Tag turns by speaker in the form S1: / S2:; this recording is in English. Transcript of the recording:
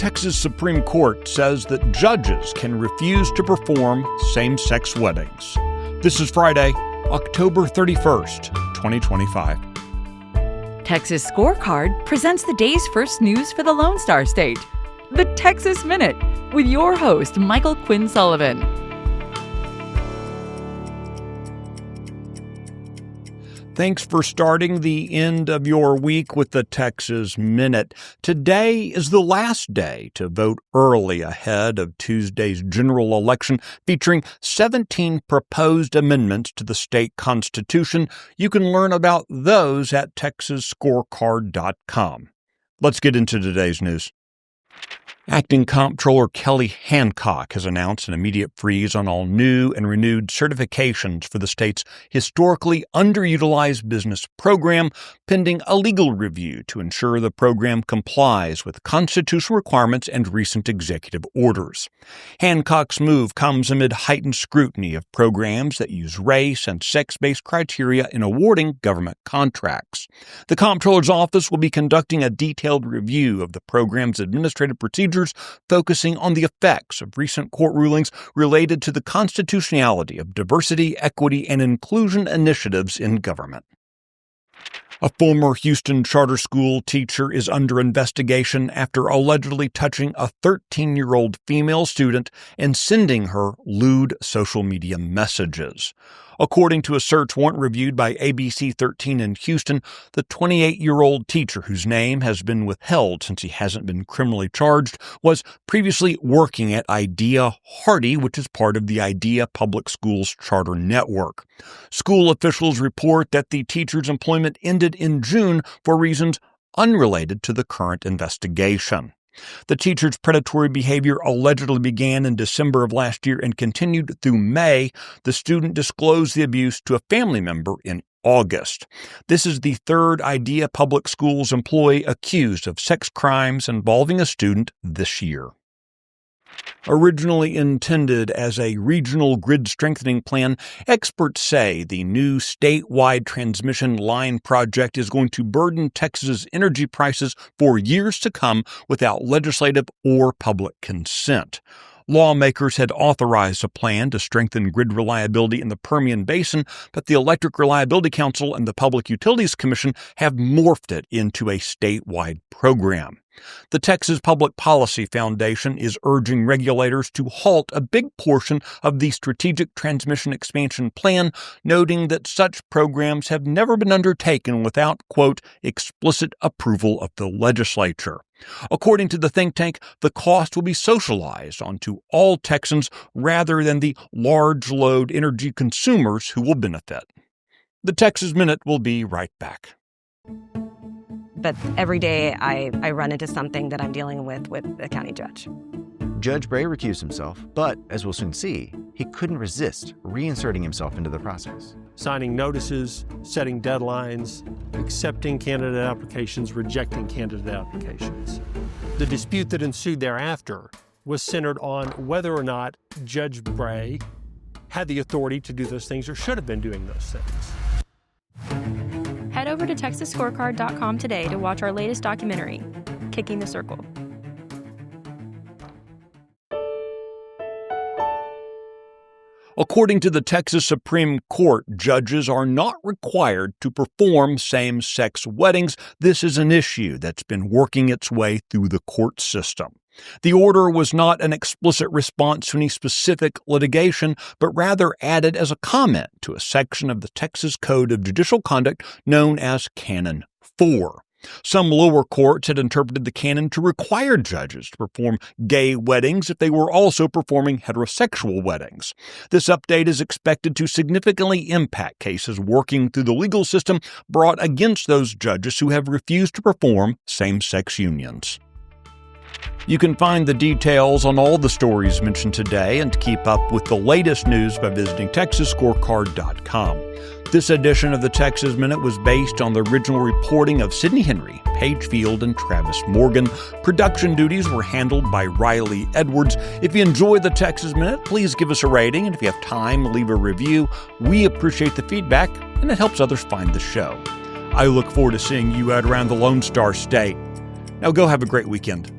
S1: Texas Supreme Court says that judges can refuse to perform same-sex weddings. This is Friday, October 31st, 2025.
S2: Texas Scorecard presents the day's first news for the Lone Star State. The Texas Minute, with your host, Michael Quinn Sullivan.
S1: Thanks for starting the end of your week with the Texas Minute. Today is the last day to vote early ahead of Tuesday's general election, featuring 17 proposed amendments to the state constitution. You can learn about those at texasscorecard.com. Let's get into today's news. Acting Comptroller Kelly Hancock has announced an immediate freeze on all new and renewed certifications for the state's historically underutilized business program, pending a legal review to ensure the program complies with constitutional requirements and recent executive orders. Hancock's move comes amid heightened scrutiny of programs that use race and sex-based criteria in awarding government contracts. The Comptroller's office will be conducting a detailed review of the program's administrative procedures, focusing on the effects of recent court rulings related to the constitutionality of diversity, equity, and inclusion initiatives in government. A former Houston charter school teacher is under investigation after allegedly touching a 13-year-old female student and sending her lewd social media messages. According to a search warrant reviewed by ABC 13 in Houston, the 28-year-old teacher, whose name has been withheld since he hasn't been criminally charged, was previously working at Idea Hardy, which is part of the Idea Public Schools charter network. School officials report that the teacher's employment ended in June for reasons unrelated to the current investigation. The teacher's predatory behavior allegedly began in December of last year and continued through May. The student disclosed the abuse to a family member in August. This is the third Idea Public Schools employee accused of sex crimes involving a student this year. Originally intended as a regional grid strengthening plan, experts say the new statewide transmission line project is going to burden Texas's energy prices for years to come without legislative or public consent. Lawmakers had authorized a plan to strengthen grid reliability in the Permian Basin, but the Electric Reliability Council and the Public Utilities Commission have morphed it into a statewide program. The Texas Public Policy Foundation is urging regulators to halt a big portion of the Strategic Transmission Expansion Plan, noting that such programs have never been undertaken without, quote, explicit approval of the legislature. According to the think tank, the cost will be socialized onto all Texans rather than the large load energy consumers who will benefit. The Texas Minute will be right back.
S3: But every day I run into something that I'm dealing with the county judge.
S4: Judge Bray recused himself, but as we'll soon see, he couldn't resist reinserting himself into the process.
S5: Signing notices, setting deadlines, accepting candidate applications, rejecting candidate applications. The dispute that ensued thereafter was centered on whether or not Judge Bray had the authority to do those things or should have been doing those things.
S6: Head over to texasscorecard.com today to watch our latest documentary, Kicking the Circle.
S1: According to the Texas Supreme Court, judges are not required to perform same-sex weddings. This is an issue that's been working its way through the court system. The order was not an explicit response to any specific litigation, but rather added as a comment to a section of the Texas Code of Judicial Conduct known as Canon 4. Some lower courts had interpreted the canon to require judges to perform gay weddings if they were also performing heterosexual weddings. This update is expected to significantly impact cases working through the legal system brought against those judges who have refused to perform same-sex unions. You can find the details on all the stories mentioned today and keep up with the latest news by visiting texasscorecard.com. This edition of the Texas Minute was based on the original reporting of Sidney Henry, Paige Field, and Travis Morgan. Production duties were handled by Riley Edwards. If you enjoyed the Texas Minute, please give us a rating, and if you have time, leave a review. We appreciate the feedback, and it helps others find the show. I look forward to seeing you out around the Lone Star State. Now go have a great weekend.